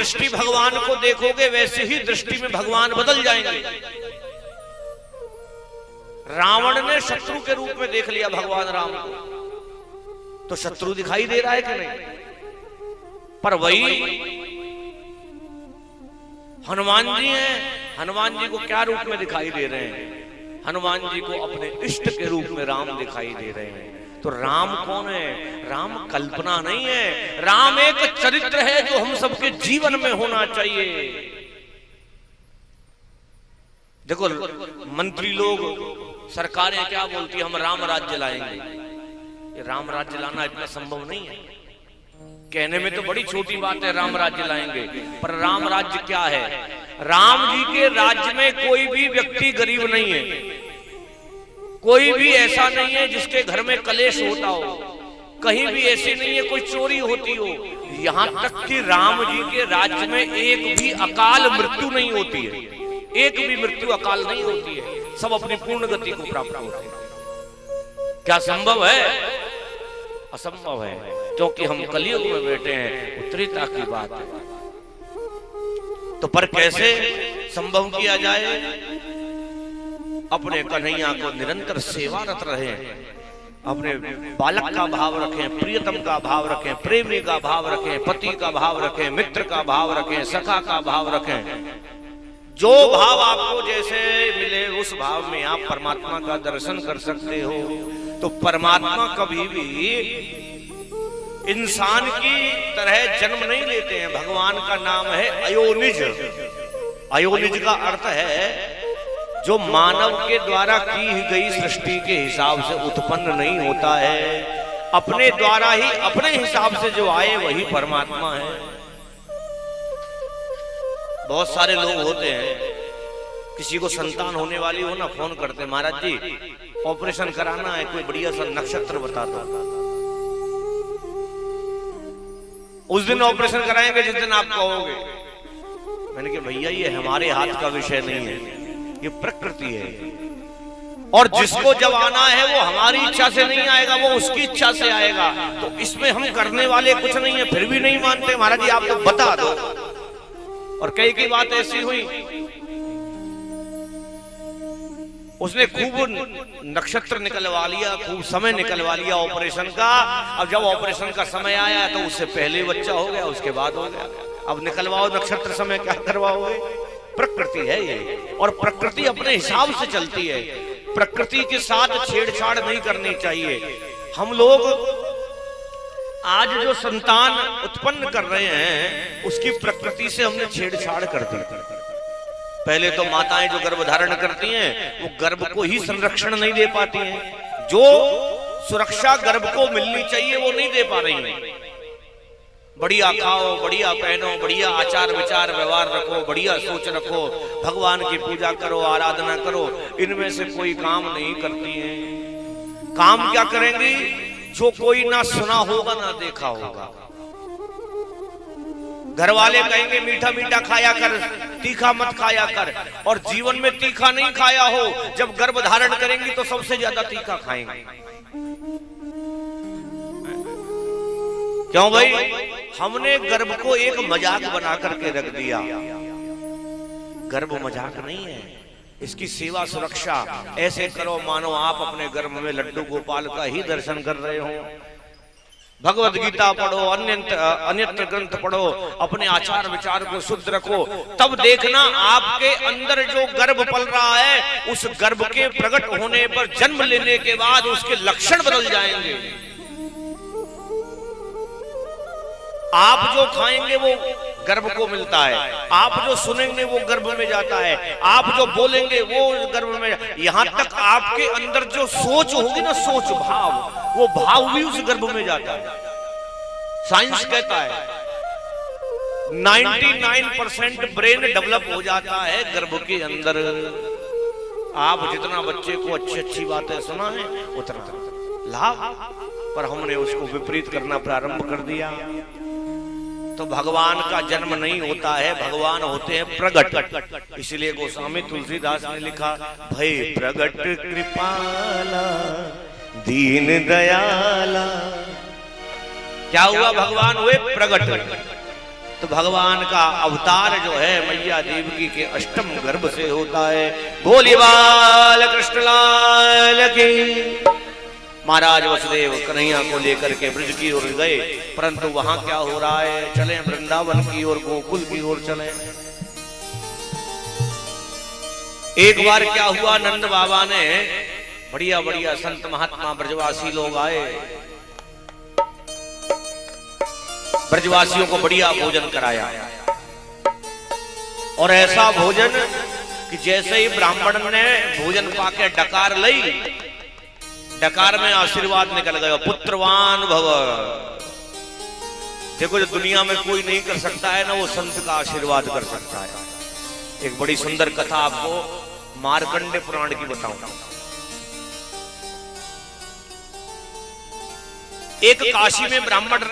दृष्टि भगवान को देखोगे वैसे ही दृष्टि में भगवान बदल जाएंगे। रावण ने शत्रु के रूप में देख लिया भगवान राम को, तो शत्रु दिखाई दे रहा है कि नहीं? पर वही हनुमान जी हैं, हनुमान जी को क्या रूप में दिखाई दे रहे हैं? हनुमान जी को अपने इष्ट के रूप में राम दिखाई दे रहे हैं। तो राम कौन है? राम कल्पना नहीं है, राम एक चरित्र है जो हम सबके जीवन में होना चाहिए। देखो मंत्री लोग, सरकारें क्या बोलती है, हम राम राज्य लाएंगे। ये राम राज्य लाना इतना संभव नहीं है। कहने में तो बड़ी छोटी बात है राम राज्य लाएंगे, पर राम राज्य क्या है? राम जी के राज्य में कोई भी व्यक्ति गरीब नहीं है, कोई भी ऐसा नहीं है जिसके घर में कलेश होता हो, कहीं भी ऐसी नहीं है कोई चोरी होती हो। यहां तक कि राम जी के राज्य में एक भी अकाल मृत्यु नहीं होती है, एक भी मृत्यु अकाल नहीं होती है, सब अपनी पूर्ण गति को प्राप्त होते हैं। क्या संभव है? असंभव है, क्योंकि हम कलयुग में बैठे हैं, उत्तरीता की बात है। तो पर कैसे संभव किया जाए? अपने कन्हैया को निरंतर सेवारत रहे, अपने बालक का भाव रखें, प्रियतम का भाव रखें, प्रेमी का भाव रखें, पति का भाव रखें, मित्र का भाव रखें, सखा का भाव रखें। जो भाव आपको जैसे मिले उस भाव में आप परमात्मा का दर्शन कर सकते हो। तो परमात्मा कभी भी इंसान की तरह जन्म नहीं लेते हैं। भगवान का नाम है अयोनिज। अयोनिज का अर्थ है जो मानव के द्वारा की गई सृष्टि के हिसाब से उत्पन्न नहीं होता है, अपने द्वारा ही अपने हिसाब से जो आए वही परमात्मा है। बहुत सारे लोग होते हैं, किसी को संतान होने वाली हो ना, फोन करते, महाराज जी ऑपरेशन कराना है, कोई बढ़िया सा नक्षत्र बता दो। उस दिन ऑपरेशन कराएंगे जिस दिन आप कहोगे। मैंने कहा भैया ये हमारे हाथ का विषय नहीं है, ये प्रकृति है, और जिसको जब आना है वो हमारी इच्छा से नहीं आएगा, वो उसकी इच्छा से आएगा। तो इसमें हम करने वाले कुछ नहीं है, फिर भी नहीं मानते। महाराज जी आप तो बता दो। और कई की बात ऐसी हुई, उसने खूब नक्षत्र निकलवा लिया, खूब समय निकलवा लिया ऑपरेशन का। अब जब ऑपरेशन का समय आया तो उससे पहले बच्चा हो गया, उसके बाद हो गया। अब निकलवाओ नक्षत्र समय, क्या करवाओगे? प्रकृति है ये, और प्रकृति अपने हिसाब से चलती है। प्रकृति के साथ छेड़छाड़ नहीं करनी चाहिए। हम लोग आज जो संतान उत्पन्न कर रहे हैं उसकी प्रकृति से हमने छेड़छाड़ कर दी। पहले तो माताएं जो गर्भ धारण करती हैं वो गर्भ को ही संरक्षण नहीं दे पाती हैं, जो सुरक्षा गर्भ को मिलनी चाहिए वो नहीं दे पा रही हैं। बढ़िया खाओ, बढ़िया पहनो, बढ़िया आचार विचार व्यवहार रखो, बढ़िया सोच रखो, भगवान की पूजा करो, आराधना करो, इनमें से कोई काम नहीं करती हैं। काम क्या करेंगी? जो कोई ना सुना होगा ना देखा होगा। घर वाले कहेंगे मीठा मीठा खाया कर, तीखा मत खाया कर, और जीवन में तीखा नहीं खाया हो, जब गर्भ धारण करेंगी तो सबसे ज्यादा तीखा खाएंगे। क्यों भाई? हमने गर्भ को एक मजाक बना करके रख दिया। गर्भ मजाक नहीं है, इसकी सेवा सुरक्षा ऐसे करो मानो आप अपने गर्भ में लड्डू गोपाल का ही दर्शन कर रहे हो। भगवत गीता पढ़ो, अन्यत्र ग्रंथ पढ़ो, अपने आचार विचार को शुद्ध रखो, तब देखना आपके अंदर जो गर्भ पल रहा है उस गर्भ के प्रकट होने पर, जन्म लेने के बाद उसके लक्षण बदल जाएंगे। आप जो खाएंगे वो गर्भ को मिलता है, आप जो सुनेंगे वो गर्भ में जाता है, आप जो बोलेंगे वो गर्भ में, यहां तक आपके अंदर जो सोच होगी ना, सोच भाव, वो भाव भी उस गर्भ में जाता है। साइंस कहता है 99% ब्रेन डेवलप हो जाता है गर्भ के अंदर। आप जितना बच्चे को अच्छी अच्छी बातें सुना है उतना लाभ, पर हमने उसको विपरीत करना प्रारंभ कर दिया। तो भगवान का जन्म नहीं होता है, भगवान होते हैं प्रगट। इसलिए गोस्वामी तुलसीदास ने लिखा, भय प्रगट कृपाला दीन दयाला। क्या हुआ? भगवान हुए प्रगट। तो भगवान का अवतार जो है मैया देवकी के अष्टम गर्भ से होता है। बोली बाल कृष्ण लाल की। महाराज वसुदेव कन्हैया को लेकर के ब्रज की ओर गए, परंतु वहां क्या हो रहा है, चले वृंदावन की ओर, गोकुल की ओर चले। एक बार क्या हुआ, नंद बाबा ने बढ़िया बढ़िया संत महात्मा ब्रजवासी लोग आए, ब्रजवासियों को बढ़िया भोजन कराया, और ऐसा भोजन कि जैसे ही ब्राह्मण ने भोजन पाके डकार ली, डकार में आशीर्वाद निकल गया, पुत्रवान भव। देखो जो दुनिया में कोई नहीं कर सकता है ना, वो संत का आशीर्वाद कर सकता है। एक बड़ी सुंदर कथा आपको मार्कंडे पुराण की बताऊंगा। एक काशी में ब्राह्मण